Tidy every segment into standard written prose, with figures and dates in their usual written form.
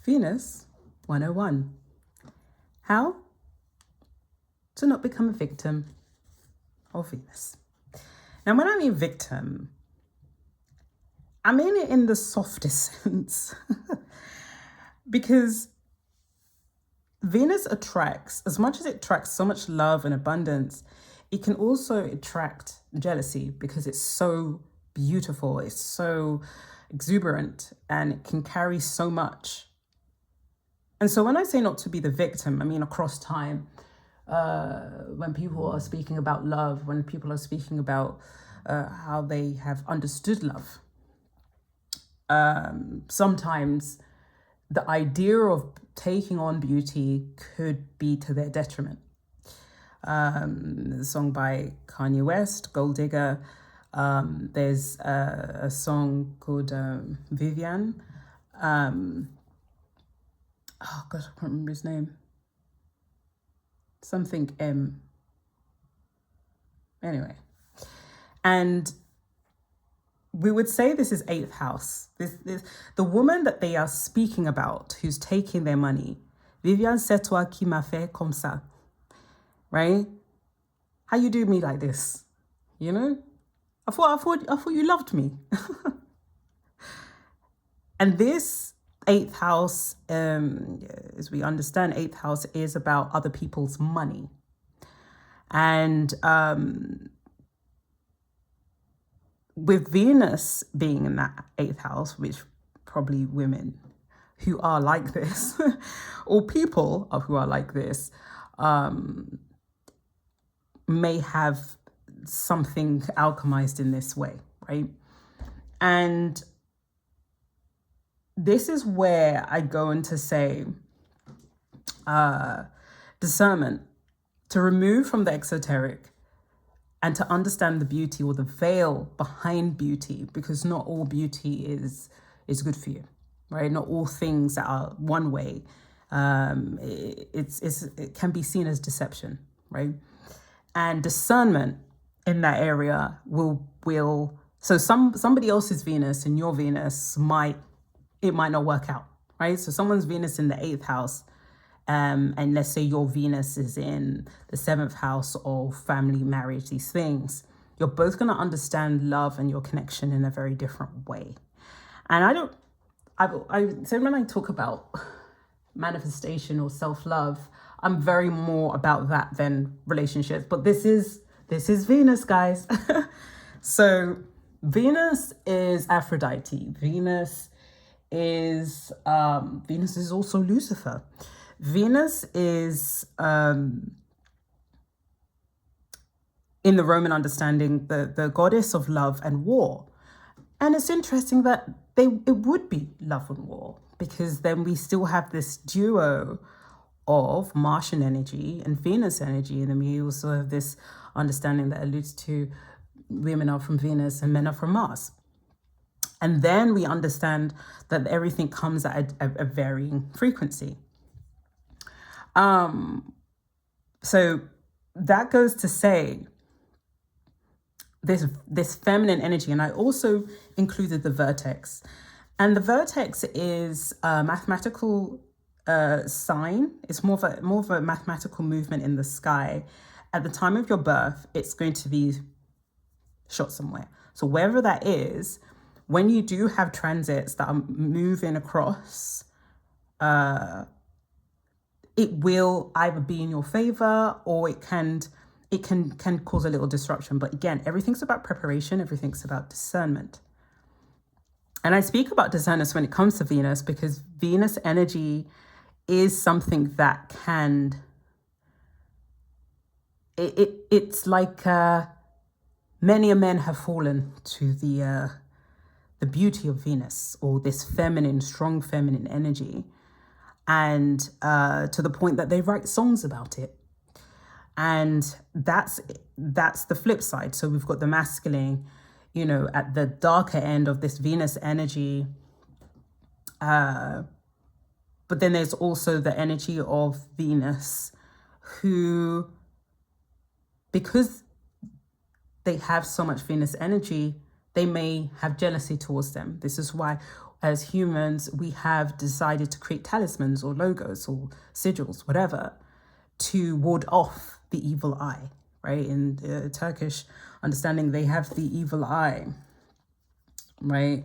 Venus 101. How to not become a victim of Venus. Now, when I mean victim, I mean it in the softest sense. Because Venus attracts, as much as it attracts so much love and abundance, it can also attract jealousy because it's so beautiful, it's so exuberant, and it can carry so much. And so when I say not to be the victim, I mean across time, when people are speaking about love, when people are speaking about how they have understood love, sometimes the idea of taking on beauty could be to their detriment. The song by Kanye West, Gold Digger. There's a song called Vivian. Oh gosh, I can't remember his name. Something M. Anyway. And we would say this is 8th house. This the woman that they are speaking about who's taking their money. Vivian, c'est toi qui m'as fait comme ça. Right? How you do me like this? You know? I thought you loved me. And this 8th house, as we understand, 8th house is about other people's money. And with Venus being in that 8th house, which probably women who are like this, or people who are like this, may have something alchemized in this way, right? And this is where I go into say discernment, to remove from the exoteric and to understand the beauty or the veil behind beauty, because not all beauty is good for you, right? Not all things that are one way, it can be seen as deception, right? And discernment in that area will so somebody else's Venus and your Venus might not work out, right? So someone's Venus in the 8th house, and let's say your Venus is in the 7th house of family, marriage, these things, you're both going to understand love and your connection in a very different way. And so when I talk about manifestation or self-love, I'm very more about that than relationships. But this is Venus, guys. So Venus is Aphrodite. Venus is also Lucifer. Venus is in the Roman understanding the goddess of love and war. And it's interesting that it would be love and war, because then we still have this duo of Martian energy and Venus energy, and then we also have this understanding that alludes to women are from Venus and men are from Mars. And then we understand that everything comes at a varying frequency. So that goes to say this feminine energy, and I also included the vertex. And the vertex is a mathematical sign. It's more of a mathematical movement in the sky. At the time of your birth, it's going to be shot somewhere. So wherever that is, when you do have transits that are moving across, it will either be in your favor or it can cause a little disruption. But again, everything's about preparation. Everything's about discernment. And I speak about discernment when it comes to Venus, because Venus energy is something that can, it's like many a men have fallen to the beauty of Venus, or this feminine, strong feminine energy, and to the point that they write songs about it. And that's the flip side. So we've got the masculine, at the darker end of this Venus energy. But then there's also the energy of Venus, who, because they have so much Venus energy, they may have jealousy towards them. This is why as humans, we have decided to create talismans or logos or sigils, whatever, to ward off the evil eye, right? In Turkish understanding, they have the evil eye, right?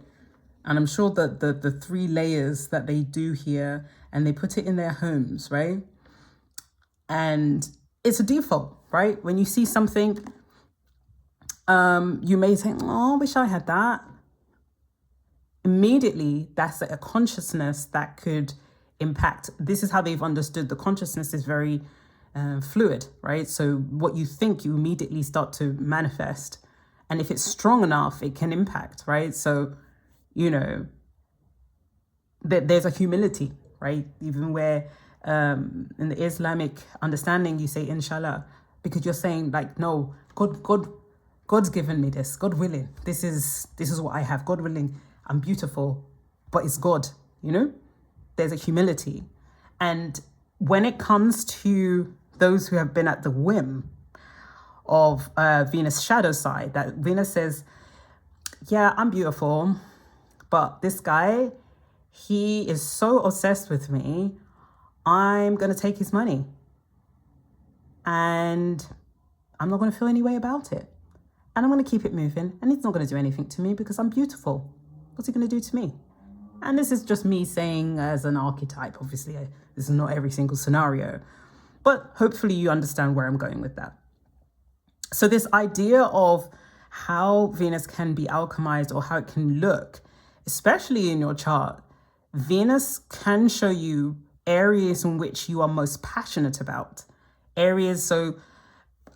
And I'm sure that the 3 layers that they do here, and they put it in their homes, right? And it's a default, right? When you see something, you may think, oh, I wish I had that. Immediately, that's a consciousness that could impact. This is how they've understood the consciousness is very fluid, right? So what you think, you immediately start to manifest. And if it's strong enough, it can impact, right? So, you know, there's a humility, right? Even where in the Islamic understanding, you say, inshallah, because you're saying like, no, God's given me this, God willing, this is what I have, God willing, I'm beautiful, but it's God, you know? There's a humility. And when it comes to those who have been at the whim of Venus' shadow side, that Venus says, yeah, I'm beautiful, but this guy, he is so obsessed with me, I'm going to take his money. And I'm not going to feel any way about it. And I'm going to keep it moving. And he's not going to do anything to me because I'm beautiful. What's he going to do to me? And this is just me saying as an archetype. Obviously, this is not every single scenario. But hopefully you understand where I'm going with that. So this idea of how Venus can be alchemized or how it can look, especially in your chart, Venus can show you areas in which you are most passionate about. Areas, so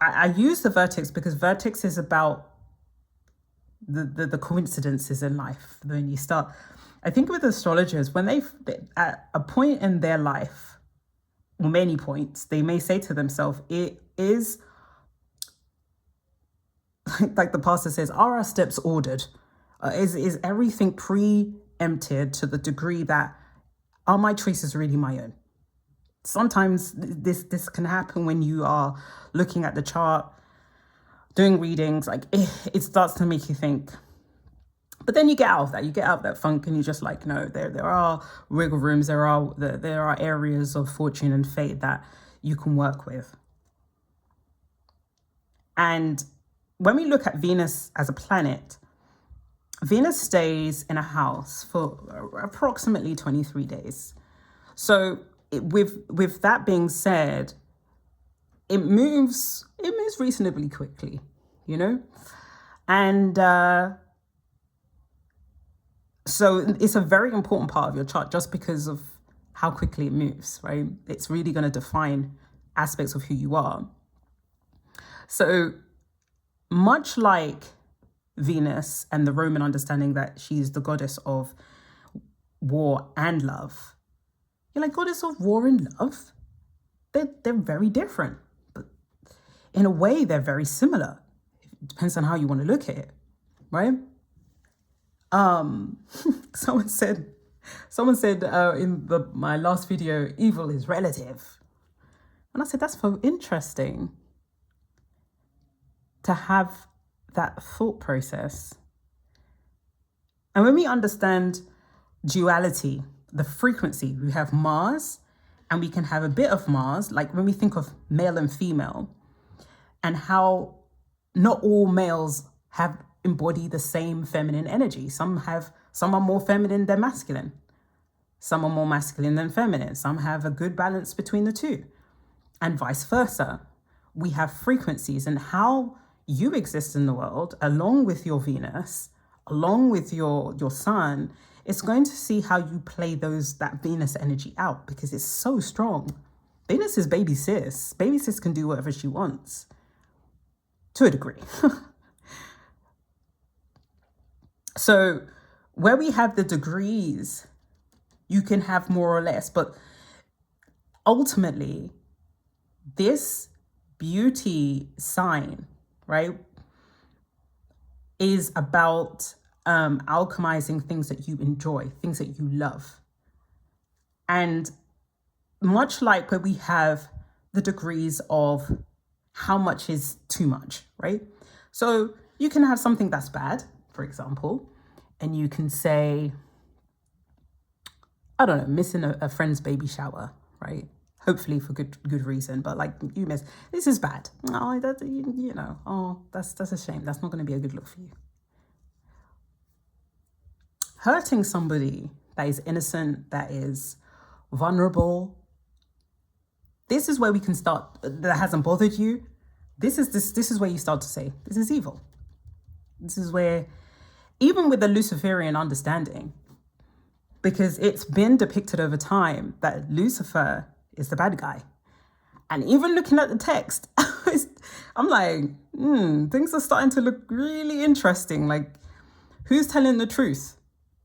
I use the vertex because vertex is about the coincidences in life. When you start, I think with astrologers, when they at a point in their life, or many points, they may say to themselves, it is, like the pastor says, are our steps ordered? Is everything preempted to the degree that are my choices really my own? Sometimes this can happen when you are looking at the chart, doing readings, like it starts to make you think. But then you get out of that. You get out of that funk and you're just like, no, there are wiggle rooms. There are areas of fortune and fate that you can work with. And when we look at Venus as a planet, Venus stays in a house for approximately 23 days. So with that being said, it moves reasonably quickly, you know? And so it's a very important part of your chart just because of how quickly it moves, right? It's really going to define aspects of who you are. So much like Venus and the Roman understanding that she's the goddess of war and love, you're like, goddess of war and love? They're very different. But in a way, they're very similar. It depends on how you want to look at it, right? Someone said in my last video, evil is relative. And I said, that's so interesting to have that thought process. And when we understand duality, the frequency, we have Mars and we can have a bit of Mars, like when we think of male and female, and how not all males have embody the same feminine energy. Some are more feminine than masculine. Some are more masculine than feminine. Some have a good balance between the two, and vice versa. We have frequencies, and how you exist in the world, along with your Venus, along with your sun, it's going to see how you play that Venus energy out, because it's so strong. Venus is baby sis. Baby sis can do whatever she wants, to a degree. So where we have the degrees, you can have more or less, but ultimately, this beauty sign, right, is about alchemizing things that you enjoy, things that you love. And much like where we have the degrees of how much is too much, right? So you can have something that's bad, for example, and you can say, I don't know, missing a friend's baby shower, right? Hopefully for good reason, but like you miss, this is bad. Oh, that, you know, oh, that's a shame. That's not going to be a good look for you. Hurting somebody that is innocent, that is vulnerable. This is where we can start. That hasn't bothered you. This is where you start to say, this is evil. This is where, even with the Luciferian understanding, because it's been depicted over time that Lucifer is the bad guy. And even looking at the text, I'm like, things are starting to look really interesting. Like, who's telling the truth?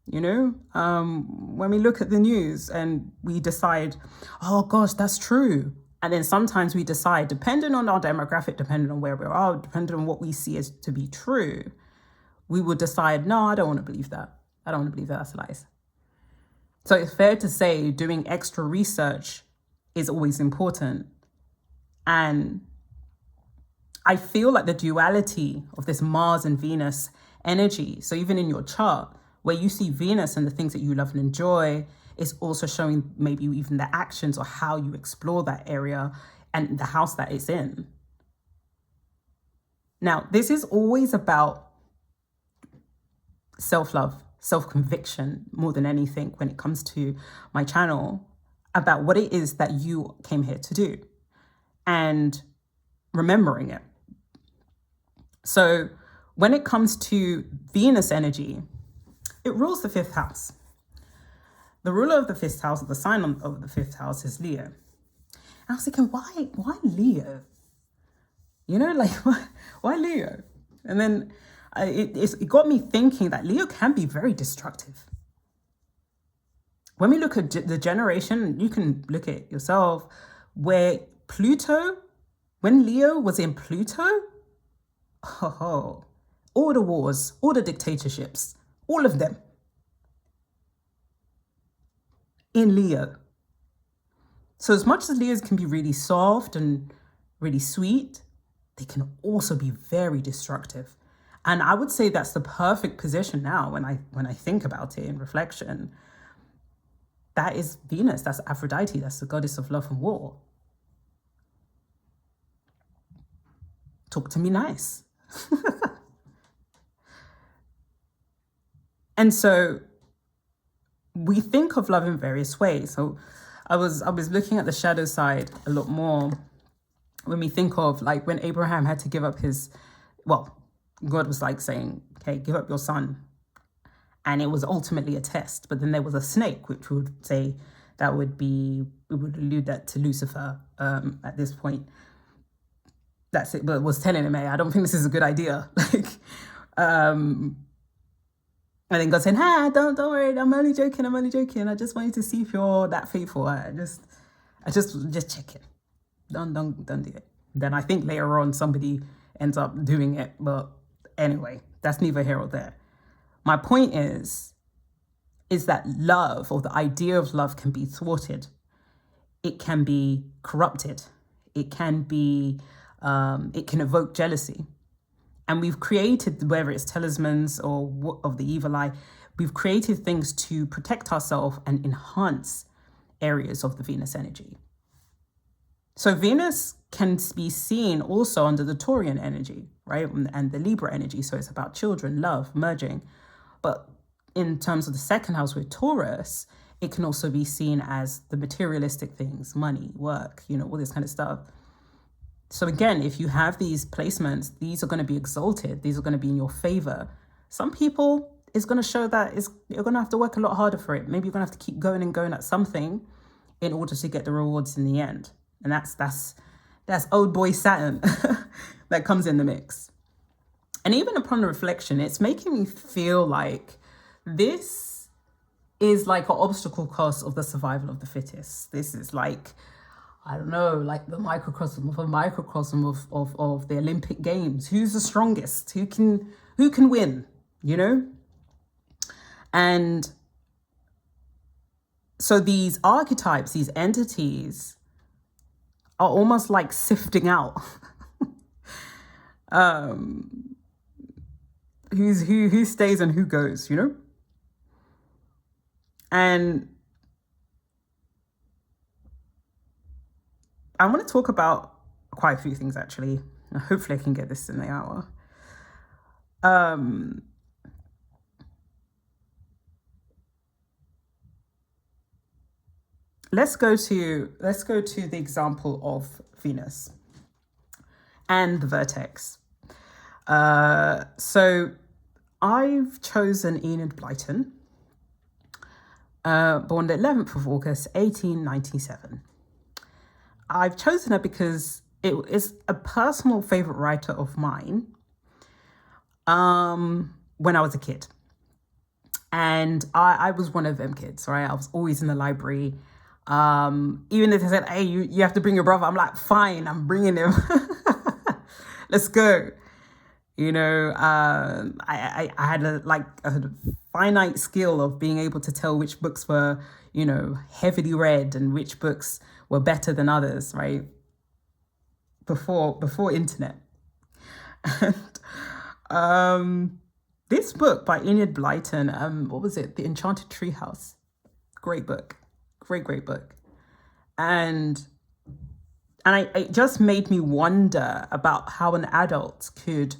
You know, when we look at the news and we decide, oh gosh, that's true. And then sometimes we decide, depending on our demographic, depending on where we are, depending on what we see as to be true, we will decide, no, I don't want to believe that. I don't want to believe that. That's lies. So it's fair to say doing extra research is always important. And I feel like the duality of this Mars and Venus energy, so even in your chart, where you see Venus and the things that you love and enjoy, is also showing maybe even the actions or how you explore that area and the house that it's in. Now, this is always about self-love, self-conviction, more than anything when it comes to my channel, about what it is that you came here to do and remembering it. So when it comes to Venus energy, it rules the 5th house. The ruler of the 5th house, or the sign of the 5th house, is Leo. And I was thinking, why Leo? You know, like, why Leo? And then it got me thinking that Leo can be very destructive. When we look at the generation, you can look at yourself, where Pluto, when Leo was in Pluto, all the wars, all the dictatorships, all of them in Leo. So as much as Leos can be really soft and really sweet, they can also be very destructive. And I would say that's the perfect position now when I think about it in reflection. That is Venus, that's Aphrodite, that's the goddess of love and war. Talk to me nice. And so we think of love in various ways. So I was looking at the shadow side a lot more when we think of, like, when Abraham had to give up God was like saying, okay, give up your son. And it was ultimately a test. But then there was a snake, which would say it would allude that to Lucifer at this point. That's it, but was telling him, hey, I don't think this is a good idea. And then God said, don't worry, I'm only joking. I just want you to see if you're that faithful. I just check it. Don't do it. Then I think later on somebody ends up doing it. But anyway, that's neither here or there. My point is that love, or the idea of love, can be thwarted. It can be corrupted. It can be, it can evoke jealousy. And we've created, whether it's talismans or of the evil eye, we've created things to protect ourselves and enhance areas of the Venus energy. So Venus can be seen also under the Taurian energy, right? And the Libra energy. So it's about children, love, merging. But in terms of the 2nd house with Taurus, it can also be seen as the materialistic things, money, work, all this kind of stuff. So again, if you have these placements, these are going to be exalted. These are going to be in your favor. Some people, it's going to show that you're going to have to work a lot harder for it. Maybe you're going to have to keep going and going at something in order to get the rewards in the end. And that's old boy Saturn that comes in the mix. And even upon reflection, it's making me feel like this is like an obstacle course of the survival of the fittest. This is like, I don't know, like the microcosm of the Olympic Games. Who's the strongest? Who can win? And so these archetypes, these entities, are almost like sifting out who stays and who goes, And I want to talk about quite a few things, actually. Hopefully I can get this in the hour. Let's go to the example of Venus and the vertex. So I've chosen Enid Blyton, born the 11th of August, 1897. I've chosen her because it is a personal favorite writer of mine when I was a kid. And I was one of them kids, right? I was always in the library. Even if they said, hey, you have to bring your brother, I'm like, fine, I'm bringing him. Let's go. You know, I had a finite skill of being able to tell which books were, you know, heavily read and which books were better than others, right? Before internet. And this book by Enid Blyton, what was it? The Enchanted Treehouse. Great book. Great book. And it just made me wonder about how an adult could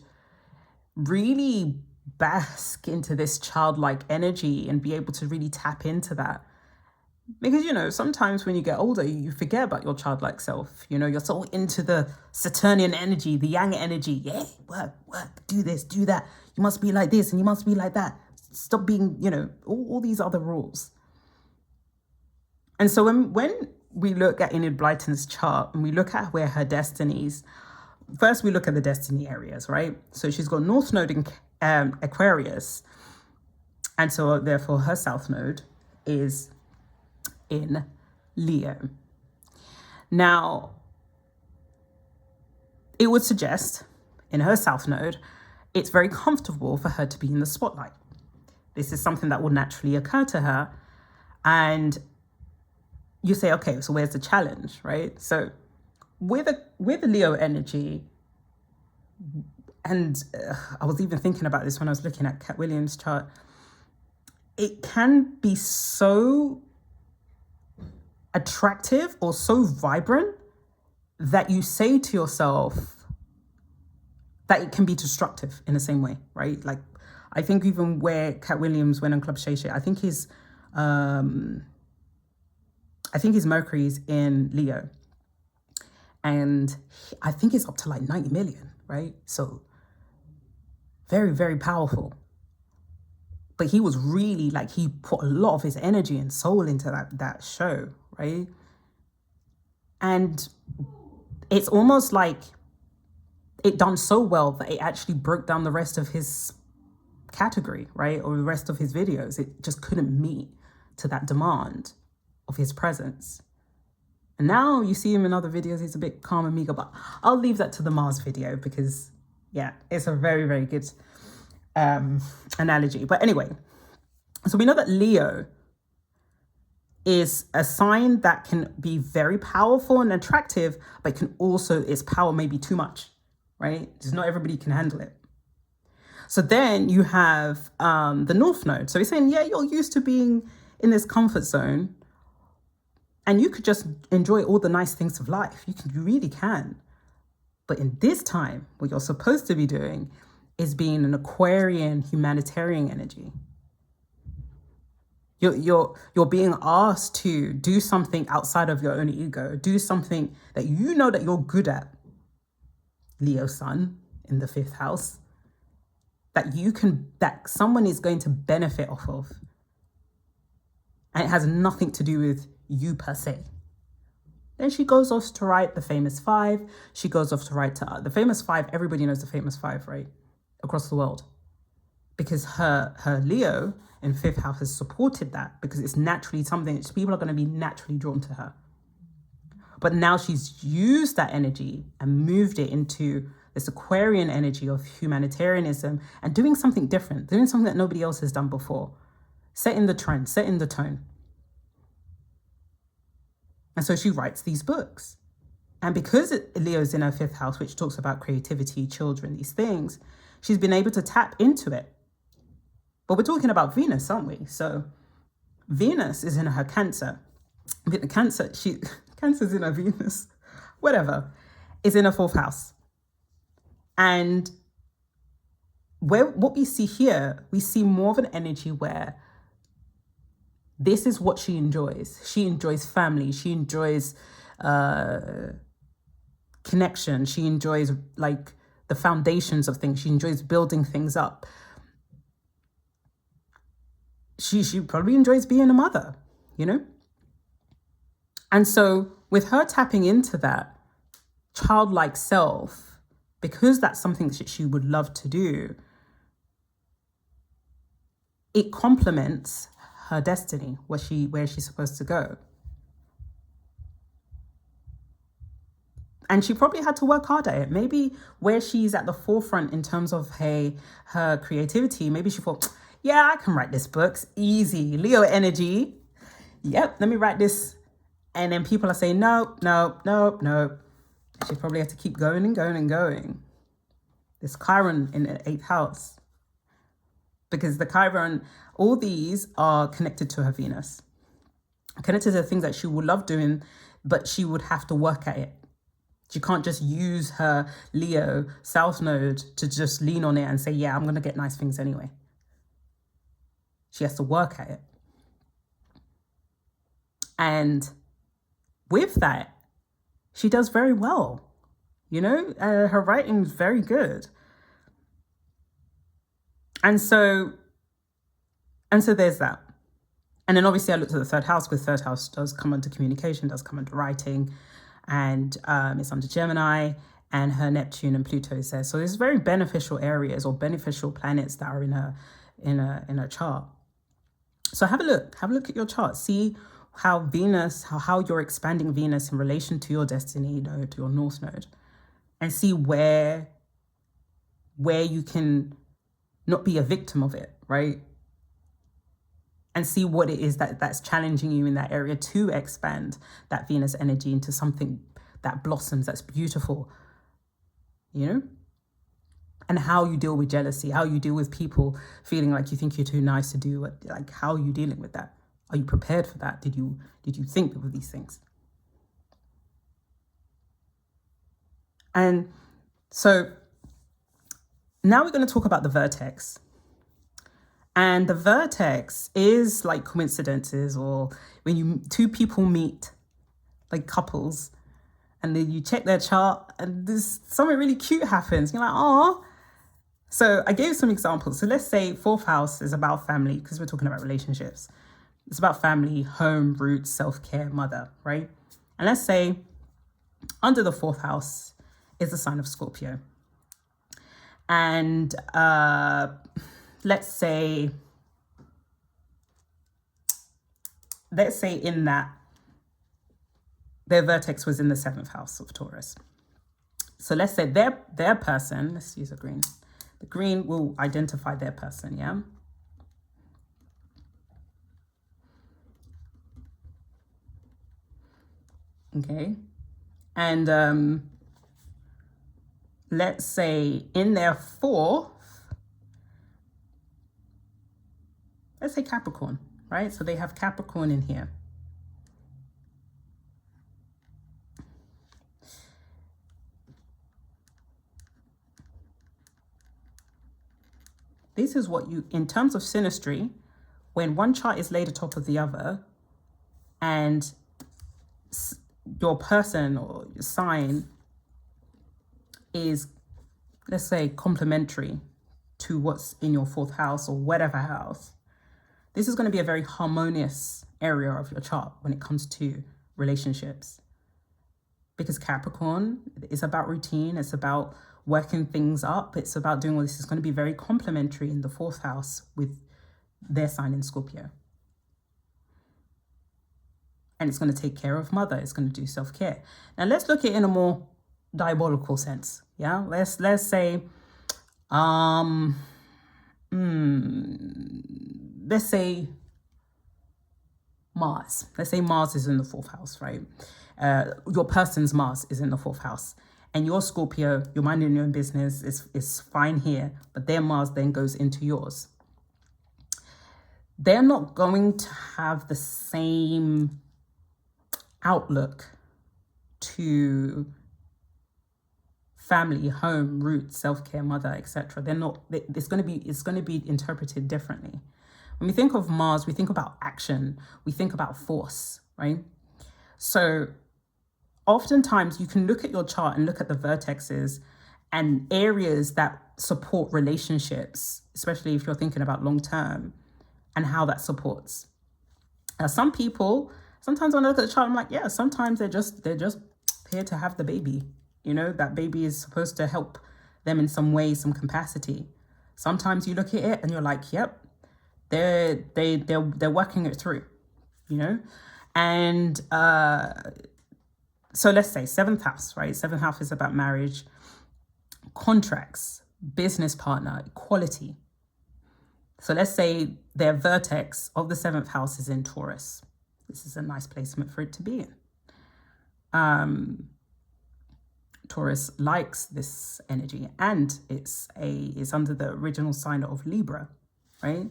really bask into this childlike energy and be able to really tap into that. Because, you know, sometimes when you get older, you forget about your childlike self. You know, you're so into the Saturnian energy, the yang energy. Yeah, work, do this, do that. You must be like this and you must be like that. Stop being, you know, all these other rules. And so when we look at Enid Blyton's chart and we look at where her destinies, first we look at the destiny areas, right? So she's got North Node in Aquarius. And so therefore her South Node is in Leo. Now, it would suggest in her South Node, it's very comfortable for her to be in the spotlight. This is something that will naturally occur to her. And you say, okay, so where's the challenge, right? So with the Leo energy, and I was even thinking about this when I was looking at Cat Williams' chart, it can be so attractive or so vibrant that you say to yourself that it can be destructive in the same way, right? Like, I think even where Cat Williams went on Club Shay Shay, I think his Mercury's in Leo. And I think it's up to like 90 million, right? So very, very powerful. But he was really like, he put a lot of his energy and soul into that show, right? And it's almost like it done so well that it actually broke down the rest of his category, right? Or the rest of his videos. It just couldn't meet to that demand of his presence. And now you see him in other videos, he's a bit calm and meager, but I'll leave that to the Mars video because, yeah, it's a very, very good analogy. But anyway, so we know that Leo is a sign that can be very powerful and attractive, but can also, its power may be too much, right? Just not everybody can handle it. So then you have the North Node. So he's saying, yeah, you're used to being in this comfort zone and you could just enjoy all the nice things of life. You really can. But in this time, what you're supposed to be doing is being an Aquarian humanitarian energy. You're being asked to do something outside of your own ego, do something that you know that you're good at, Leo Sun in the 5th house, that someone is going to benefit off of. And it has nothing to do with you per se. Then she goes off to write the famous 5. She goes off to write the famous 5. Everybody knows the famous 5, right? Across the world. Because her Leo in 5th house has supported that, because it's naturally something that people are going to be naturally drawn to her. But now she's used that energy and moved it into this Aquarian energy of humanitarianism and doing something different, doing something that nobody else has done before, setting the trend, setting the tone. And so she writes these books. And because Leo's in her 5th house, which talks about creativity, children, these things, she's been able to tap into it. But we're talking about Venus, aren't we? So Venus is in her Cancer. Cancer's in her Venus. whatever, is in a fourth house. And what we see here, we see more of an energy where this is what she enjoys. She enjoys family. She enjoys connection. She enjoys like the foundations of things. She enjoys building things up. She probably enjoys being a mother, you know? And so with her tapping into that childlike self, because that's something that she would love to do, it complements her destiny, where she's supposed to go. And she probably had to work hard at it. Maybe where she's at the forefront in terms of her creativity, maybe she thought, yeah, I can write this book. It's easy. Leo energy. Yep, let me write this. And then people are saying, no. She probably had to keep going and going and going. This Chiron in the 8th house. Because the Chiron, all these are connected to her Venus. Connected to the things that she would love doing, but she would have to work at it. She can't just use her Leo South Node to just lean on it and say, yeah, I'm going to get nice things anyway. She has to work at it. And with that, she does very well. You know, her writing is very good. And so there's that. And then obviously I looked at the 3rd house, because 3rd house does come under communication, does come under writing, and it's under Gemini, and her Neptune and Pluto is there. So there's very beneficial areas or beneficial planets that are in her chart. So have a look at your chart. See how Venus, how you're expanding Venus in relation to your destiny node, to your North Node, and see where you can not be a victim of it, right? And see what it is that's challenging you in that area to expand that Venus energy into something that blossoms, that's beautiful, you know? And how you deal with jealousy, how you deal with people feeling like you think you're too nice to do it. Like, how are you dealing with that? Are you prepared for that? Did you think of these things? And so now we're going to talk about the vertex. And the vertex is like coincidences, or when two people meet, like couples, and then you check their chart and there's something really cute happens. You're like, oh. So I gave some examples. So let's say 4th house is about family, because we're talking about relationships. It's about family, home, roots, self-care, mother, right? And let's say under the 4th house is the sign of Scorpio. And let's say in that their vertex was in the 7th house of Taurus. So let's say their person, let's use a green. The green will identify their person, yeah? Okay. And let's say in their 4th, let's say Capricorn, right? So they have Capricorn in here. This is what you, in terms of synastry, when one chart is laid atop of the other, and your person or your sign is, let's say, complementary to what's in your 4th house or whatever house, this is going to be a very harmonious area of your chart when it comes to relationships. Because Capricorn is about routine, it's about working things up, it's about doing all this. It's going to be very complementary in the 4th house with their sign in Scorpio. And it's going to take care of mother, it's going to do self-care. Now let's look at it in a more diabolical sense. Yeah, let's say let's say Mars. Let's say Mars is in the 4th house, right? Your person's Mars is in the 4th house. And your Scorpio, you're minding your own business, is fine here. But their Mars then goes into yours. They're not going to have the same outlook to family, home, roots, self-care, mother, etc. They're not, it's going to be interpreted differently. When we think of Mars, we think about action, we think about force, right? So oftentimes you can look at your chart and look at the vertexes and areas that support relationships, especially if you're thinking about long term, and how that supports. Now, some people, sometimes when I look at the chart, I'm like, yeah, sometimes they're just here to have the baby. You know, that baby is supposed to help them in some way, some capacity. Sometimes you look at it and you're like, yep, they're working it through, you know? And so let's say 7th house, right? 7th house is about marriage, contracts, business partner, equality. So let's say their vertex of the 7th house is in Taurus. This is a nice placement for it to be in. Taurus likes this energy, and it's under the original sign of Libra, right?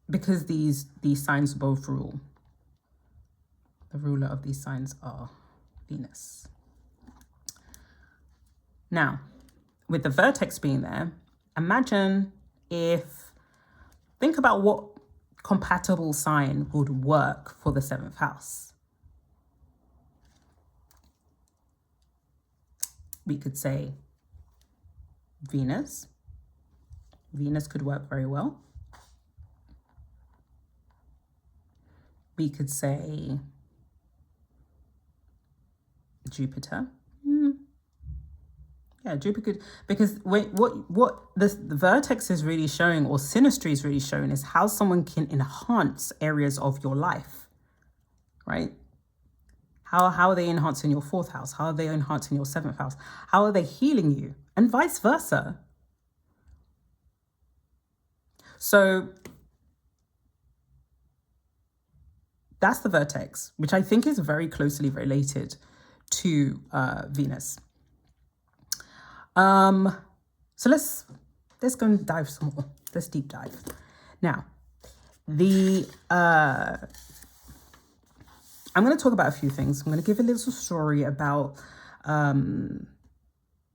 Because these signs both rule. The ruler of these signs are Venus. Now, with the vertex being there, think about what compatible sign would work for the 7th house. We could say Venus. Venus could work very well. We could say Jupiter. Yeah, Jupiter could, because what the vertex is really showing, or synastry is really showing, is how someone can enhance areas of your life, right? How are they enhancing your 4th house? How are they enhancing your 7th house? How are they healing you? And vice versa. So that's the vertex, which I think is very closely related to Venus. So let's go and dive some more. Let's deep dive. Now, I'm going to talk about a few things. I'm going to give a little story about,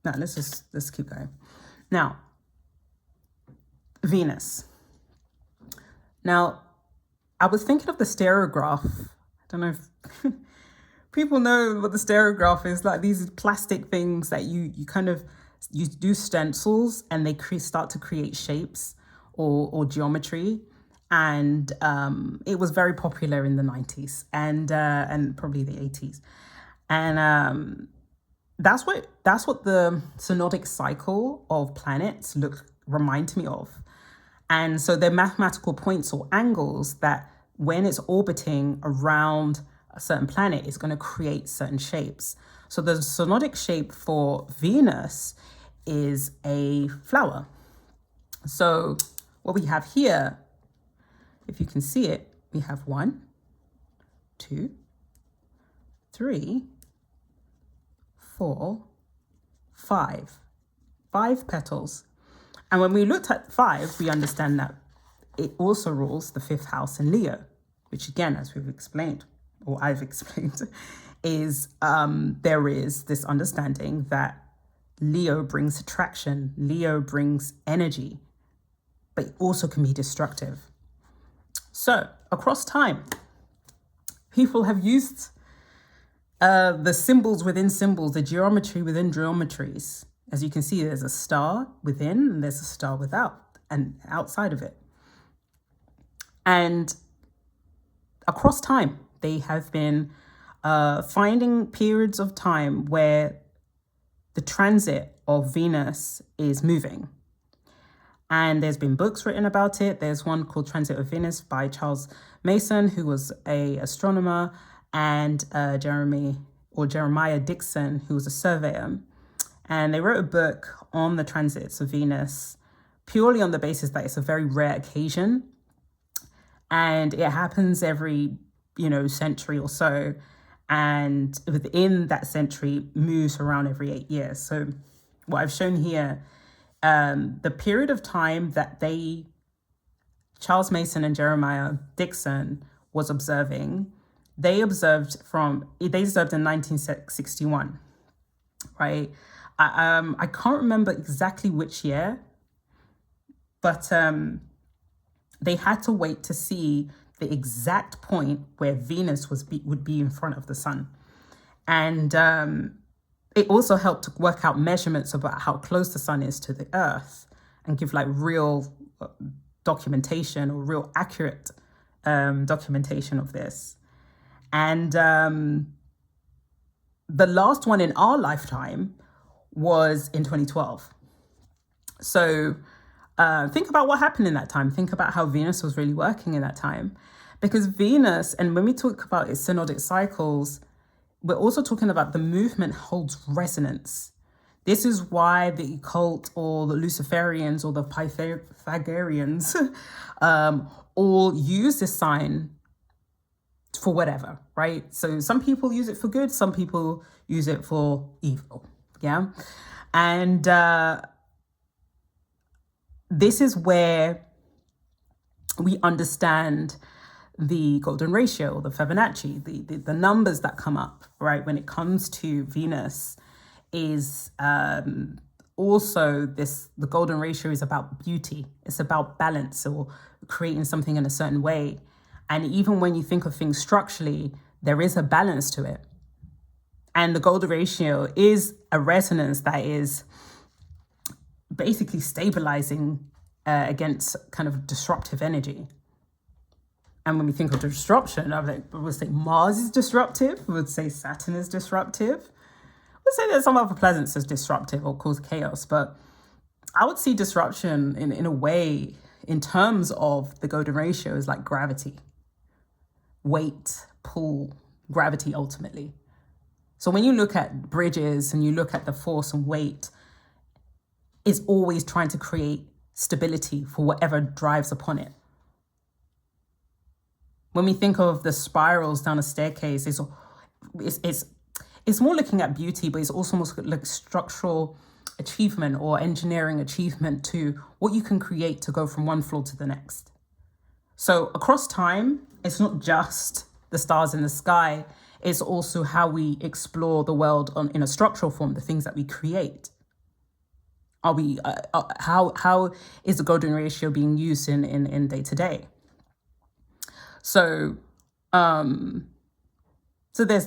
let's keep going. Now, Venus. Now, I was thinking of the stereograph. I don't know if people know what the stereograph is, like these plastic things that you do stencils, and they start to create shapes or geometry. And it was very popular in the 90s and probably the 80s. And that's what the synodic cycle of planets remind me of. And so they're mathematical points or angles that when it's orbiting around a certain planet, it's going to create certain shapes. So the synodic shape for Venus is a flower. So what we have here, if you can see it, we have 1, 2, 3, 4, 5. 5 petals. And when we looked at 5, we understand that it also rules the 5th house in Leo, which again, as we've explained, or I've explained, is there is this understanding that Leo brings attraction, Leo brings energy, but it also can be destructive. So across time, people have used the symbols within symbols, the geometry within geometries. As you can see, there's a star within and there's a star without and outside of it. And across time, they have been finding periods of time where the transit of Venus is moving. And there's been books written about it. There's one called Transit of Venus by Charles Mason, who was an astronomer, and Jeremiah Dixon, who was a surveyor. And they wrote a book on the transits of Venus purely on the basis that it's a very rare occasion. And it happens every, century or so. And within that century, moves around every 8 years. So what I've shown here the period of time that Charles Mason and Jeremiah Dixon was observing, they observed in 1961, right? I can't remember exactly which year, but they had to wait to see the exact point where Venus would be in front of the sun. And it also helped to work out measurements about how close the sun is to the earth and give like real documentation or real accurate documentation of this. And the last one in our lifetime was in 2012. So think about what happened in that time. Think about how Venus was really working in that time. Because Venus, and when we talk about its synodic cycles, we're also talking about the movement holds resonance. This is why the occult or the Luciferians or the Pythagoreans all use this sign for whatever, right? So some people use it for good, some people use it for evil, yeah? And this is where we understand the golden ratio, the Fibonacci, the numbers that come up, right, when it comes to Venus is also the golden ratio is about beauty. It's about balance or creating something in a certain way. And even when you think of things structurally, there is a balance to it. And the golden ratio is a resonance that is basically stabilizing against kind of disruptive energy. And when we think of disruption, I would say Mars is disruptive. We would say Saturn is disruptive. We'd say that some other planets is disruptive or cause chaos. But I would see disruption in a way, in terms of the golden ratio, is like gravity. Weight, pull, gravity ultimately. So when you look at bridges and you look at the force and weight, it's always trying to create stability for whatever drives upon it. When we think of the spirals down a staircase, it's more looking at beauty, but it's also almost like structural achievement or engineering achievement to what you can create to go from one floor to the next. So across time, it's not just the stars in the sky, it's also how we explore the world in a structural form, the things that we create. Are we how is the golden ratio being used in day to day? So there's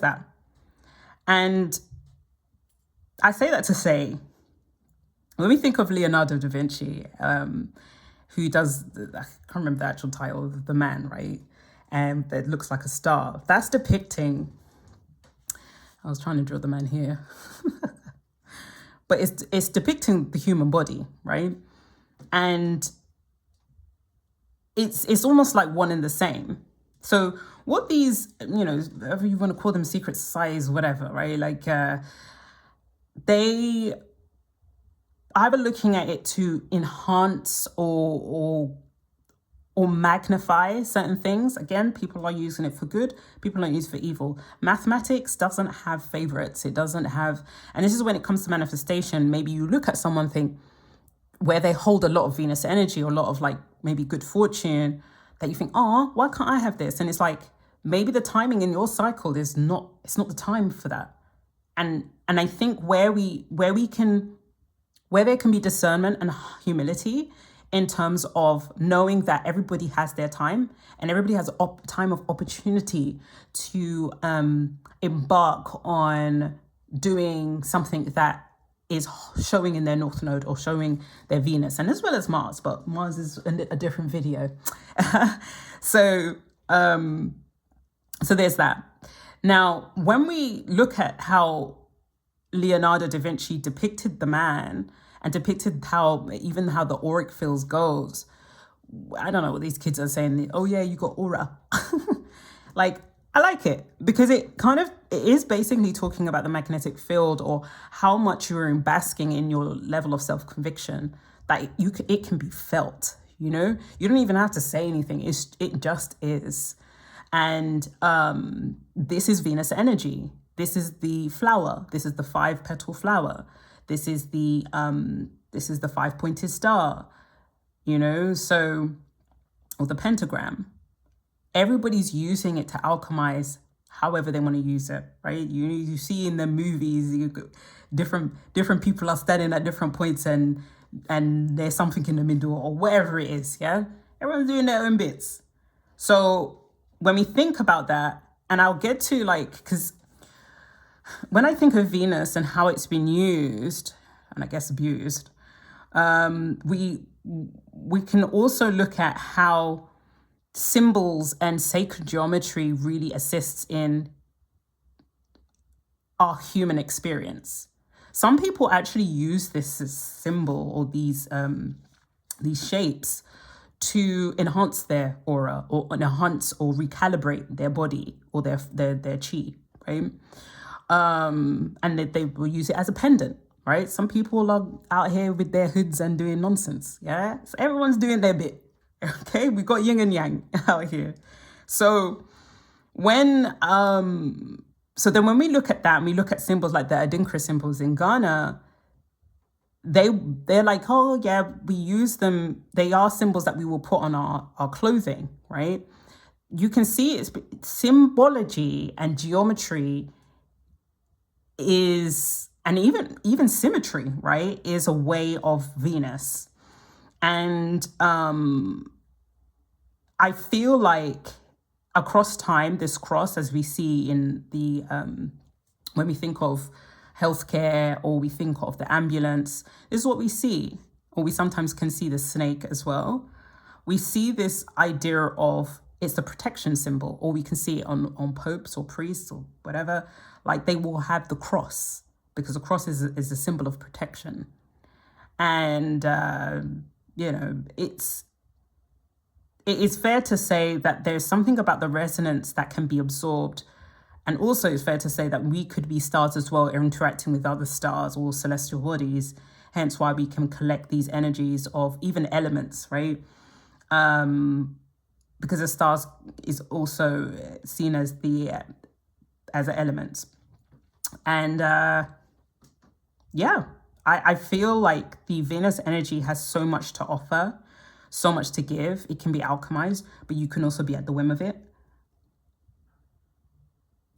that. And I say that to say, when we think of Leonardo da Vinci, who does, I can't remember the actual title of the man, right? And that looks like a star. That's depicting, I was trying to draw the man here, but it's depicting the human body, right? And it's almost like one and the same. So what these, whatever you want to call them, secret societies, whatever, right? Like they either looking at it to enhance or magnify certain things. Again, people are using it for good. People don't use it for evil. Mathematics doesn't have favorites. It doesn't have, and this is when it comes to manifestation. Maybe you look at someone, think where they hold a lot of Venus energy or a lot of like maybe good fortune, that you think, oh, why can't I have this? And it's like, maybe the timing in your cycle it's not the time for that. And I think where there can be discernment and humility in terms of knowing that everybody has their time and everybody has a time of opportunity to embark on doing something that is showing in their North Node or showing their Venus, and as well as Mars, but Mars is a different video. So there's that. Now, when we look at how Leonardo da Vinci depicted the man and depicted how the auric fields goes, I don't know what these kids are saying. Oh yeah, you got aura. Like, I like it because it is basically talking about the magnetic field or how much you're basking in your level of self-conviction, that it can be felt, you don't even have to say anything. It just is. And this is Venus energy. This is the flower. This is the 5-petal flower. This is the This is the 5-pointed star, you know, so, or the pentagram. Everybody's using it to alchemize however they want to use it, right? You see in the movies, different people are standing at different points and there's something in the middle or whatever it is, yeah? Everyone's doing their own bits. So when we think about that, and I'll get to because when I think of Venus and how it's been used, and I guess abused, we can also look at how symbols and sacred geometry really assists in our human experience. Some people actually use this as symbol or these shapes to enhance their aura or enhance or recalibrate their body or their chi, right? And they will use it as a pendant, right? Some people are out here with their hoods and doing nonsense, yeah? So everyone's doing their bit, okay? We got yin and yang out here. So when we look at that and we look at symbols like the Adinkra symbols in Ghana, they're like, oh yeah, we use them. They are symbols that we will put on our clothing, right? You can see it's symbology and geometry is, and even symmetry, right, is a way of Venus. And I feel like across time, this cross, as we see in the, when we think of healthcare or we think of the ambulance, this is what we see. Or we sometimes can see the snake as well. We see this idea of it's the protection symbol, or we can see it on popes or priests or whatever. Like they will have the cross because the cross is a symbol of protection. And, it is fair to say that there's something about the resonance that can be absorbed. And also it's fair to say that we could be stars as well, interacting with other stars or celestial bodies, hence why we can collect these energies of even elements, right? Because the stars is also seen as as an element. And I feel like the Venus energy has so much to offer, so much to give. It can be alchemized, but you can also be at the whim of it.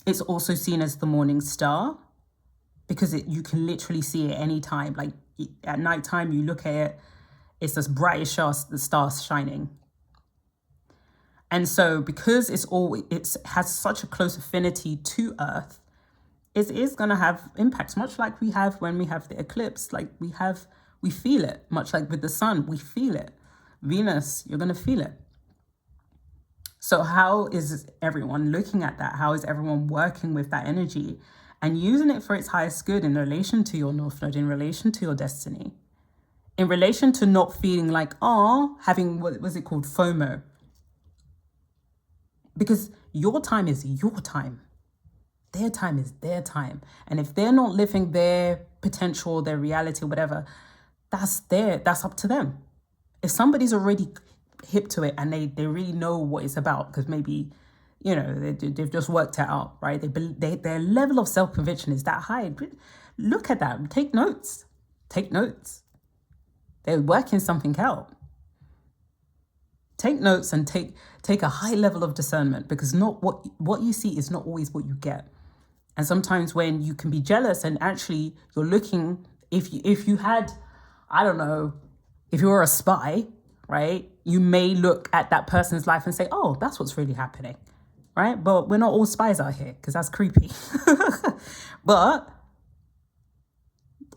It's also seen as the morning star because you can literally see it anytime. Like at nighttime, you look at it, it's this brightest star shining. And so because it has such a close affinity to Earth, it is going to have impacts, much like we have when we have the eclipse. Like we feel it, much like with the sun, we feel it. Venus, you're going to feel it. So how is everyone looking at that? How is everyone working with that energy and using it for its highest good in relation to your North Node, in relation to your destiny, in relation to not feeling like, having, what was it called, FOMO? Because your time is your time. Their time is their time. And if they're not living their potential, their reality, whatever, that's up to them. If somebody's already hip to it and they really know what it's about, because maybe, they've just worked it out, right? Their level of self-conviction is that high. Look at that. Take notes. They're working something out. Take notes and take a high level of discernment, because not what you see is not always what you get. And sometimes when you can be jealous and actually you're looking, if you had, I don't know, if you were a spy, right, you may look at that person's life and say, oh, that's what's really happening, right? But we're not all spies out here, because that's creepy. But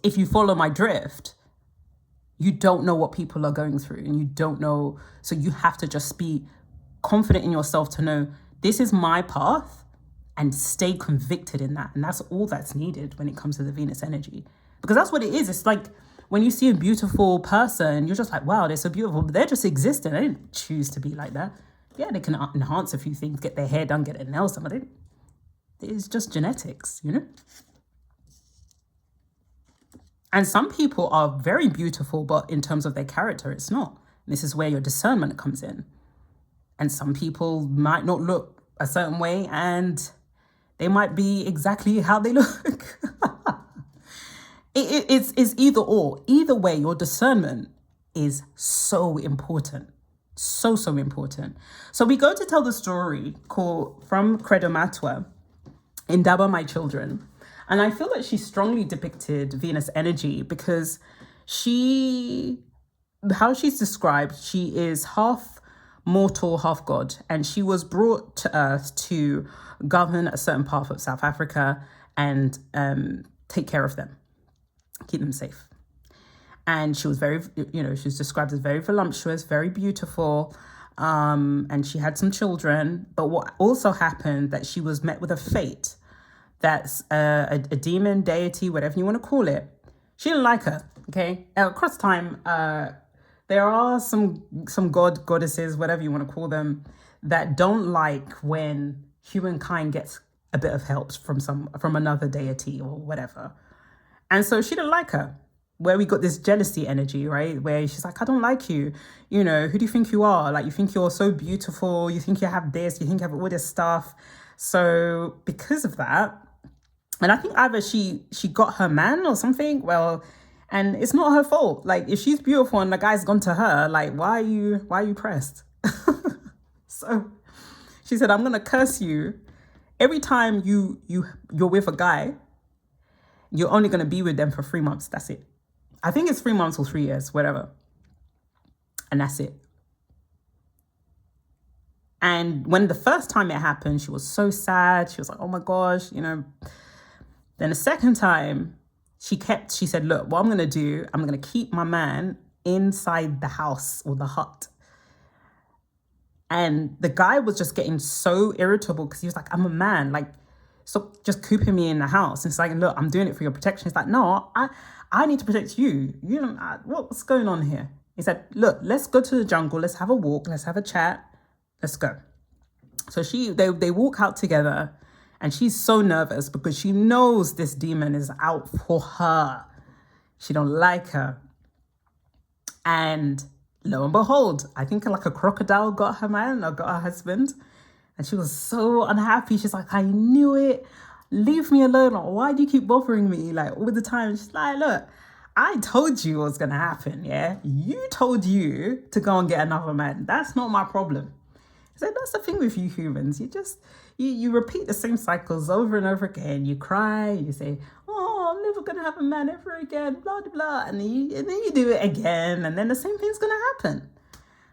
if you follow my drift, you don't know what people are going through, and you don't know. So you have to just be confident in yourself to know this is my path and stay convicted in that. And that's all that's needed when it comes to the Venus energy, because that's what it is. It's like when you see a beautiful person, you're just like, wow, they're so beautiful, but they're just existing. They didn't choose to be like that. Yeah, they can enhance a few things, get their hair done, get their nails done. It's just genetics, And some people are very beautiful, but in terms of their character, it's not. This is where your discernment comes in. And some people might not look a certain way, and they might be exactly how they look. it's either or. Either way, your discernment is so important. So important. So we go to tell the story called From Credo Matwa in Daba My Children. And I feel that she strongly depicted Venus energy because how she's described, she is half mortal, half god. And she was brought to Earth to govern a certain part of South Africa and take care of them, keep them safe. And she was she was described as very voluptuous, very beautiful. And she had some children. But what also happened, that she was met with a fate that's a demon, deity, whatever you want to call it. She didn't like her, okay? Across time, there are some goddesses, whatever you want to call them, that don't like when humankind gets a bit of help from another deity or whatever. And so she didn't like her, where we got this jealousy energy, right? Where she's like, I don't like you. You know, who do you think you are? Like, you think you're so beautiful. You think you have this. You think you have all this stuff. So because of that, and I think either she got her man or something. Well, and it's not her fault. Like, if she's beautiful and the guy's gone to her, like, why are you pressed? So she said, I'm gonna curse you. Every time you're with a guy, you're only gonna be with them for 3 months. That's it. I think it's 3 months or 3 years, whatever. And that's it. And when the first time it happened, she was so sad. She was like, oh my gosh, you know. Then the second time, she said, look, what I'm going to do, I'm going to keep my man inside the house or the hut. And the guy was just getting so irritable because he was like, I'm a man. Like, stop just cooping me in the house. And it's like, look, I'm doing it for your protection. It's like, no, I need to protect you. You don't, what's going on here? He said, look, let's go to the jungle. Let's have a walk. Let's have a chat. Let's go. So they walk out together. And she's so nervous because she knows this demon is out for her. She don't like her. And lo and behold, I think like a crocodile got her man or got her husband. And she was so unhappy. She's like, I knew it. Leave me alone. Why do you keep bothering me? Like all the time. She's like, look, I told you what's going to happen. Yeah. You told you to go and get another man. That's not my problem. So that's the thing with you humans. You repeat the same cycles over and over again. You cry, you say, oh, I'm never going to have a man ever again, blah, blah, blah. And then you do it again. And then the same thing's going to happen.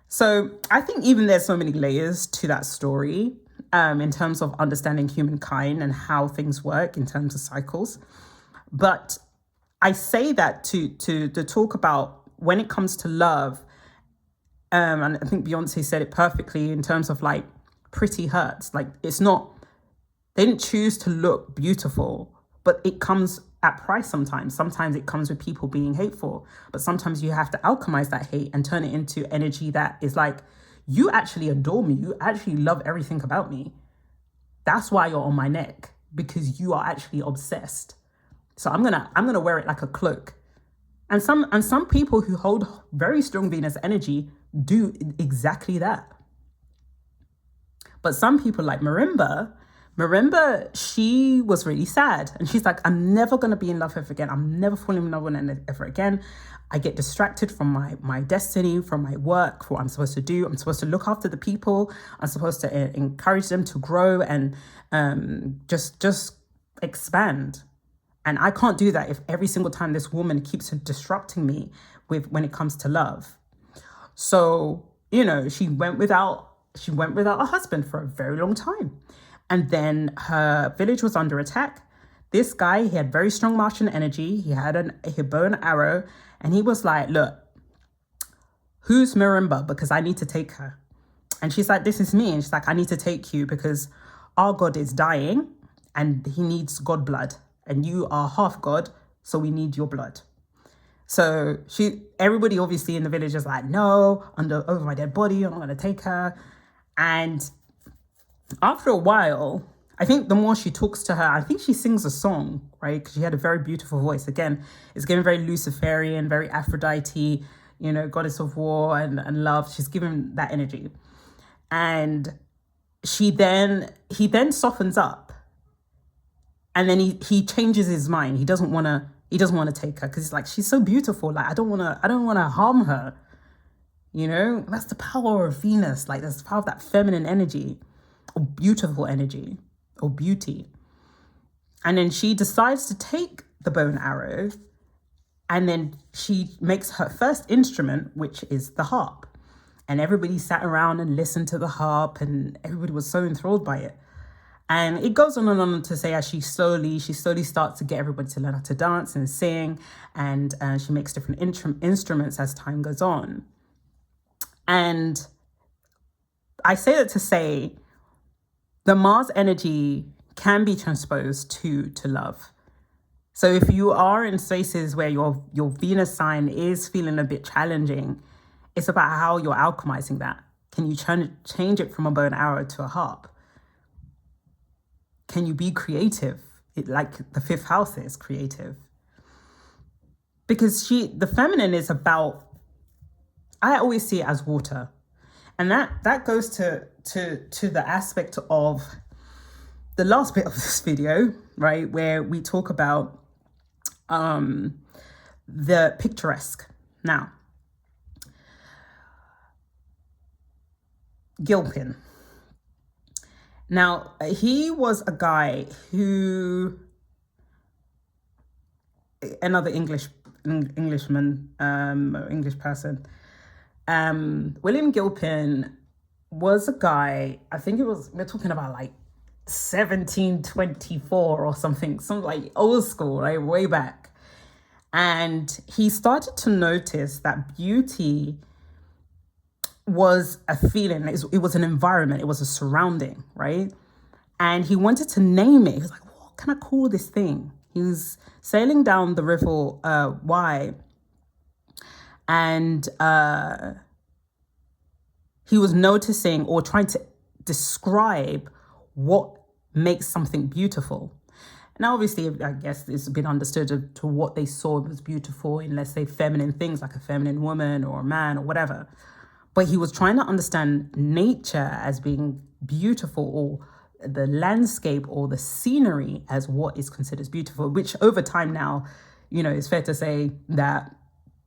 So I think even there's so many layers to that story in terms of understanding humankind and how things work in terms of cycles. But I say that to talk about when it comes to love. And I think Beyonce said it perfectly in terms of like pretty hurts. Like it's not, they didn't choose to look beautiful, but it comes at price sometimes. Sometimes it comes with people being hateful, but sometimes you have to alchemize that hate and turn it into energy that is like, you actually adore me. You actually love everything about me. That's why you're on my neck, because you are actually obsessed. So I'm gonna wear it like a cloak. And some people who hold very strong Venus energy do exactly that. But some people like Marimba, she was really sad. And she's like, I'm never going to be in love ever again. I'm never falling in love with anyone ever again. I get distracted from my destiny, from my work, for what I'm supposed to do. I'm supposed to look after the people. I'm supposed to encourage them to grow and just expand. And I can't do that if every single time this woman keeps disrupting me when it comes to love. So, she went without a husband for a very long time. And then her village was under attack. This guy, he had very strong Martian energy. He had a bow and arrow. And he was like, look, who's Marimba? Because I need to take her. And she's like, this is me. And she's like, I need to take you because our God is dying and he needs God blood. And you are half God, so we need your blood. So everybody obviously in the village is like, no, over my dead body, I'm not going to take her. And after a while, I think the more she talks to her, I think she sings a song, right? Because she had a very beautiful voice. Again, it's given very Luciferian, very Aphrodite, goddess of war and love. She's given that energy. And he then softens up. And then he changes his mind. He doesn't want to He doesn't want to take her because he's like, she's so beautiful. Like, I don't want to harm her. You know, that's the power of Venus. Like, that's the power of that feminine energy or beautiful energy or beauty. And then she decides to take the bow and arrow, and then she makes her first instrument, which is the harp. And everybody sat around and listened to the harp, and everybody was so enthralled by it. And it goes on and on to say as she slowly starts to get everybody to learn how to dance and sing, and she makes different instruments as time goes on. And I say that to say the Mars energy can be transposed to love. So if you are in spaces where your Venus sign is feeling a bit challenging, it's about how you're alchemizing that. Can you change it from a bow and arrow to a harp? Can you be creative? Like the fifth house is creative. Because the feminine is about, I always see it as water. And that goes to the aspect of the last bit of this video, right? Where we talk about the picturesque. Now, Gilpin. Now, he was a guy who, another Englishman, English person, William Gilpin was a guy, I think we're talking about like 1724 or something like old school, right? Way back. And he started to notice that beauty was a feeling, it was an environment, it was a surrounding, right? And he wanted to name it. He was like, what can I call this thing? He was sailing down the river Wye, and he was noticing or trying to describe what makes something beautiful. Now, obviously, I guess it's been understood to what they saw was beautiful in, let's say, feminine things like a feminine woman or a man or whatever. But he was trying to understand nature as being beautiful, or the landscape or the scenery as what is considered beautiful, which over time now, it's fair to say that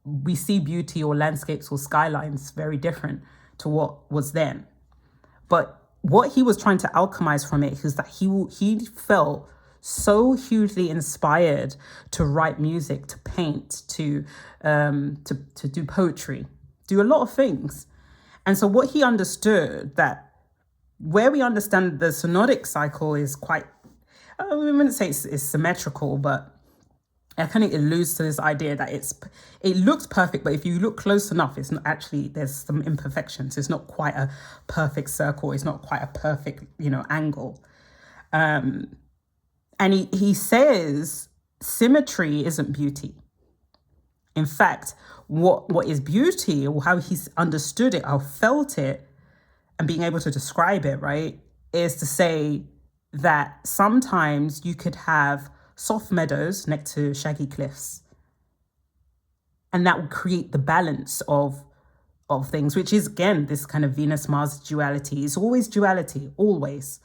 we see beauty or landscapes or skylines very different to what was then. But what he was trying to alchemize from it is that he felt so hugely inspired to write music, to paint, to do poetry, do a lot of things. And so what he understood, that where we understand the synodic cycle is quite, I wouldn't say it's symmetrical, but it kind of alludes to this idea that it looks perfect, but if you look close enough, it's not actually, there's some imperfections. It's not quite a perfect circle. It's not quite a perfect, angle. And he says symmetry isn't beauty. In fact, what is beauty, or how he's understood it, how felt it, and being able to describe it, right, is to say that sometimes you could have soft meadows next to shaggy cliffs, and that would create the balance of things, which is, again, this kind of Venus-Mars duality. It's always duality, always.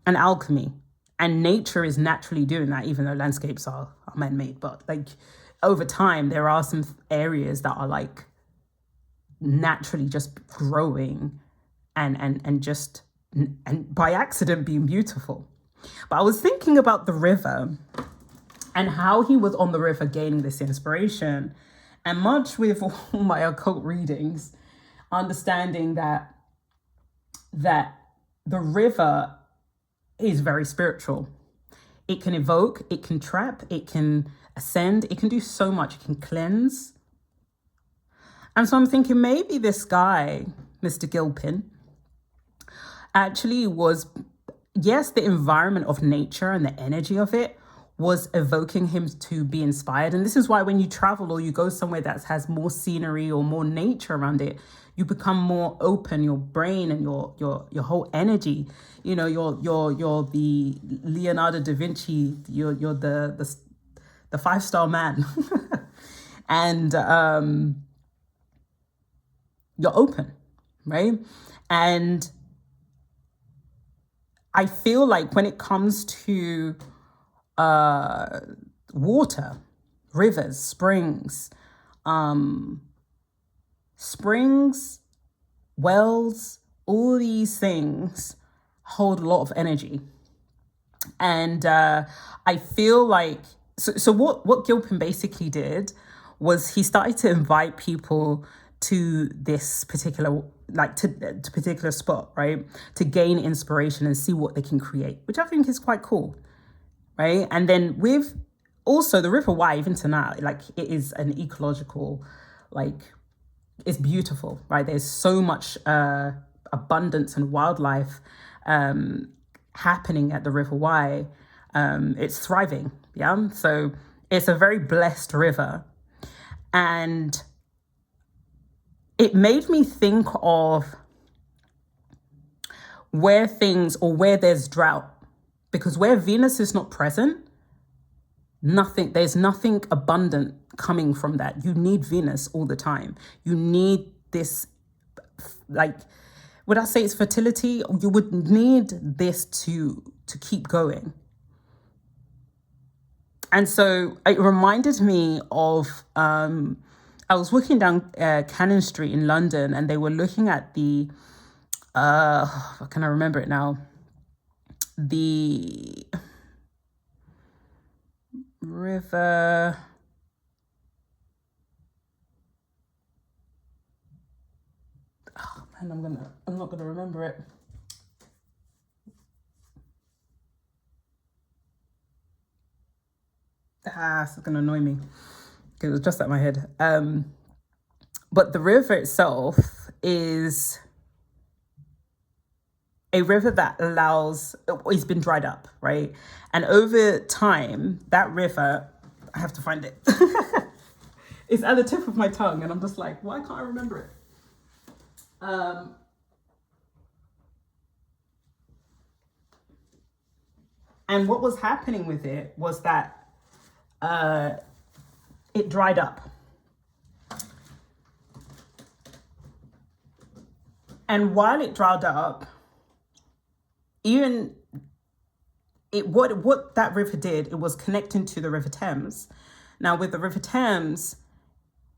And alchemy. And nature is naturally doing that, even though landscapes are man-made. But like over time, there are some areas that are like naturally just growing and by accident being beautiful. But I was thinking about the river and how he was on the river gaining this inspiration, and much with all my occult readings, understanding that the river is very spiritual. It can evoke, it can trap, it can ascend, it can do so much, it can cleanse. And so I'm thinking maybe this guy, Mr. Gilpin, actually was, yes, the environment of nature and the energy of it was evoking him to be inspired. And this is why when you travel or you go somewhere that has more scenery or more nature around it, you become more open, your brain and your whole energy. You're the Leonardo da Vinci, you're the 5-star man. And you're open, right? And I feel like when it comes to water, rivers, springs, wells, all these things hold a lot of energy. And I feel like, so what Gilpin basically did was he started to invite people to this particular, like to particular spot, right? To gain inspiration and see what they can create, which I think is quite cool, right? And then with also the River Wye, even to now, like it is an ecological, like it's beautiful, right? There's so much abundance and wildlife happening at the River Wye. It's thriving, yeah? So it's a very blessed river. And it made me think of where there's drought, because where Venus is not present, there's nothing abundant coming from that. You need Venus all the time. You need this, like, would I say it's fertility? You would need this to keep going. And so it reminded me of, I was walking down Cannon Street in London, and they were looking at the, can I remember it now? The river, oh man, I'm not gonna remember it. It's gonna annoy me. It was just at my head. But the river itself is a river that it's been dried up, right? And over time, that river, I have to find it. It's at the tip of my tongue, and I'm just like, why can't I remember it? And what was happening with it was that it dried up. And while it dried up, even what that river did, it was connecting to the River Thames. Now with the River Thames,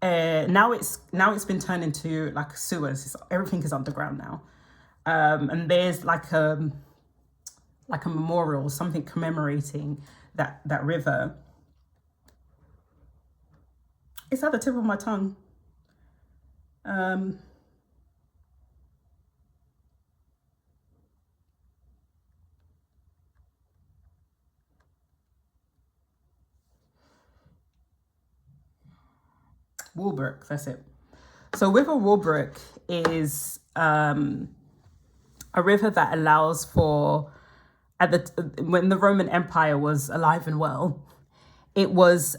now it's been turned into like sewers. Everything is underground now, and there's like a memorial, something commemorating that river. It's at the tip of my tongue. Walbrook, that's it. So River Walbrook is a river that allows for, when the Roman Empire was alive and well, it was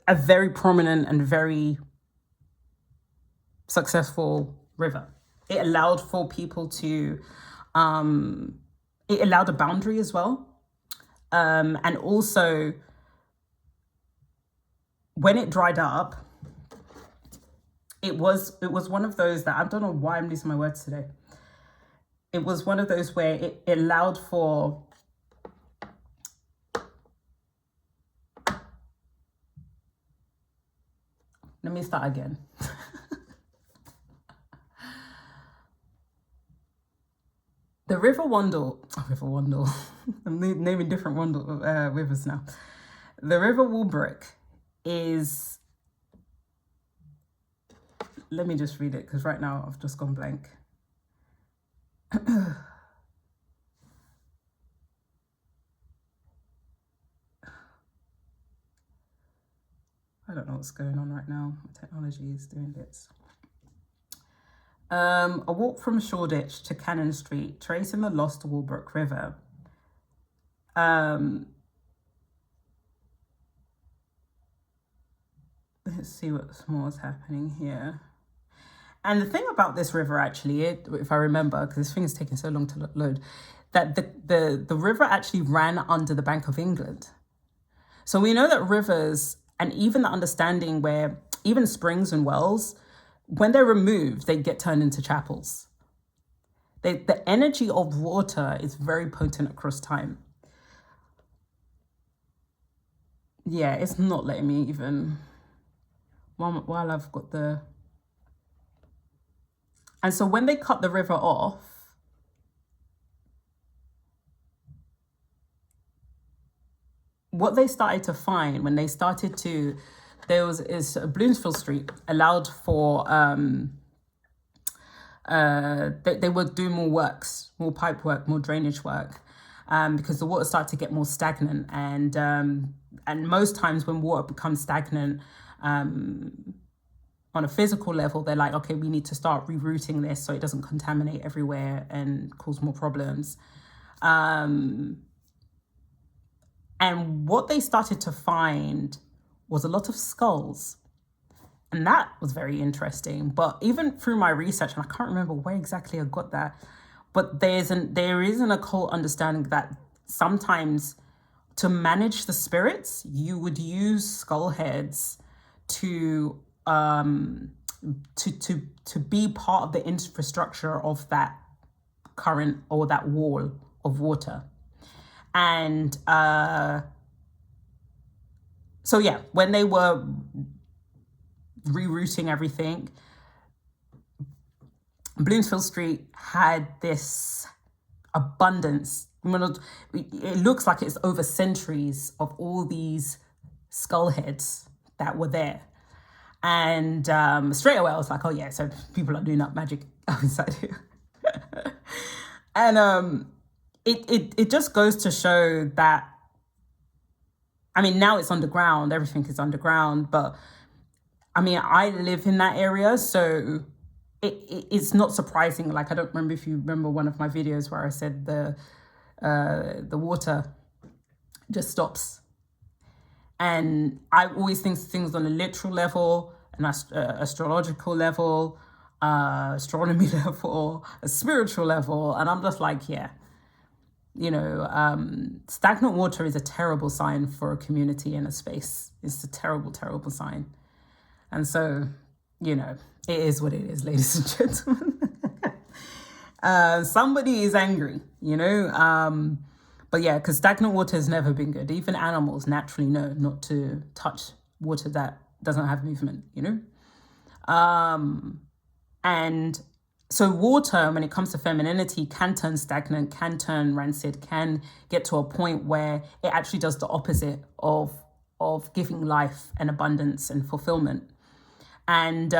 a very prominent and very successful river. It allowed for people to, it allowed a boundary as well. And also, when it dried up, it was one of those that, I don't know why I'm losing my words today. It was one of those where it allowed for let me start again. The River Wandle, I'm naming different rivers now. The River Walbrook is, let me just read it because right now I've just gone blank. I don't know what's going on right now. Technology is doing bits. A walk from Shoreditch to Cannon Street, tracing the lost Walbrook River. Let's see what more is happening here. And the thing about this river, actually, if I remember, because this thing is taking so long to load, that the river actually ran under the Bank of England. So we know that rivers, and even the understanding where even springs and wells, when they're removed, they get turned into chapels. The energy of water is very potent across time. yeah, it's not letting me even, while I've got the, and so when they cut the river off, what they started to find when they started to, Bloomsfield Street allowed for, they would do more works, more pipe work, more drainage work, because the water started to get more stagnant. And most times when water becomes stagnant, on a physical level, they're like, okay, we need to start rerouting this so it doesn't contaminate everywhere and cause more problems. And what they started to find was a lot of skulls. And that was very interesting. But even through my research, and I can't remember where exactly I got that, but there is an occult understanding that sometimes to manage the spirits, you would use skull heads to be part of the infrastructure of that current or that wall of water. And so yeah, when they were rerouting everything, Bloomsfield Street had this abundance. It looks like it's over centuries of all these skull heads that were there. And straight away I was like, oh yeah, so people are doing up magic outside here. And it just goes to show that, I mean, now it's underground, everything is underground, but I mean, I live in that area, so it's not surprising. Like, I don't remember if you remember one of my videos where I said the water just stops. And I always think things on a literal level, an astrological level, astronomy level, a spiritual level. And I'm just like, yeah, stagnant water is a terrible sign for a community and a space. It's a terrible, terrible sign. And so, it is what it is, ladies and gentlemen. Somebody is angry, but yeah, because stagnant water has never been good. Even animals naturally know not to touch water that doesn't have movement, And so water, when it comes to femininity, can turn stagnant, can turn rancid, can get to a point where it actually does the opposite of giving life and abundance and fulfillment. And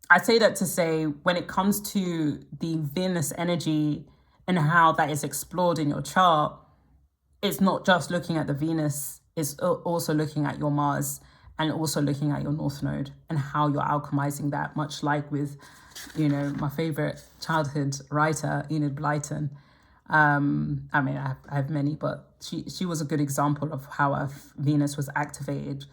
I say that to say, when it comes to the Venus energy and how that is explored in your chart, it's not just looking at the Venus, it's also looking at your Mars and also looking at your North Node and how you're alchemizing that, much like with, my favorite childhood writer, Enid Blyton. I mean, I have many, but she was a good example of how her Venus was activated.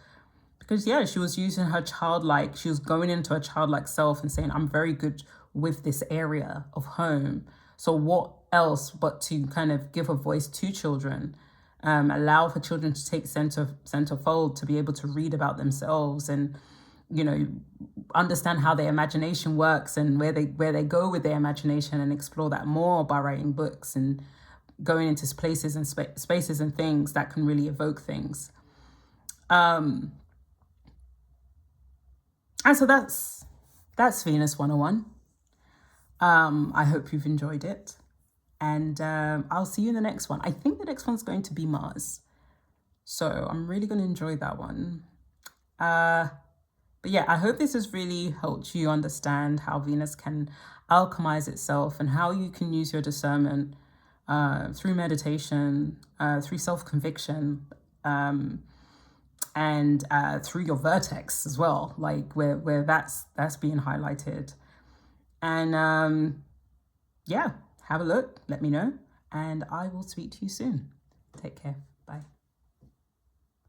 Because, yeah, she was using her childlike, she was going into her childlike self and saying, I'm very good with this area of home. So what else but to kind of give a voice to children, allow for children to take centerfold, to be able to read about themselves and, understand how their imagination works and where they go with their imagination, and explore that more by writing books and going into places and spaces and things that can really evoke things. And so that's Venus 101. I hope you've enjoyed it. And I'll see you in the next one. I think the next one's going to be Mars. So I'm really going to enjoy that one. But yeah, I hope this has really helped you understand how Venus can alchemize itself and how you can use your discernment through meditation, through self-conviction, and through your vertex as well, like where that's being highlighted. And yeah, have a look, let me know, and I will speak to you soon. Take care. Bye.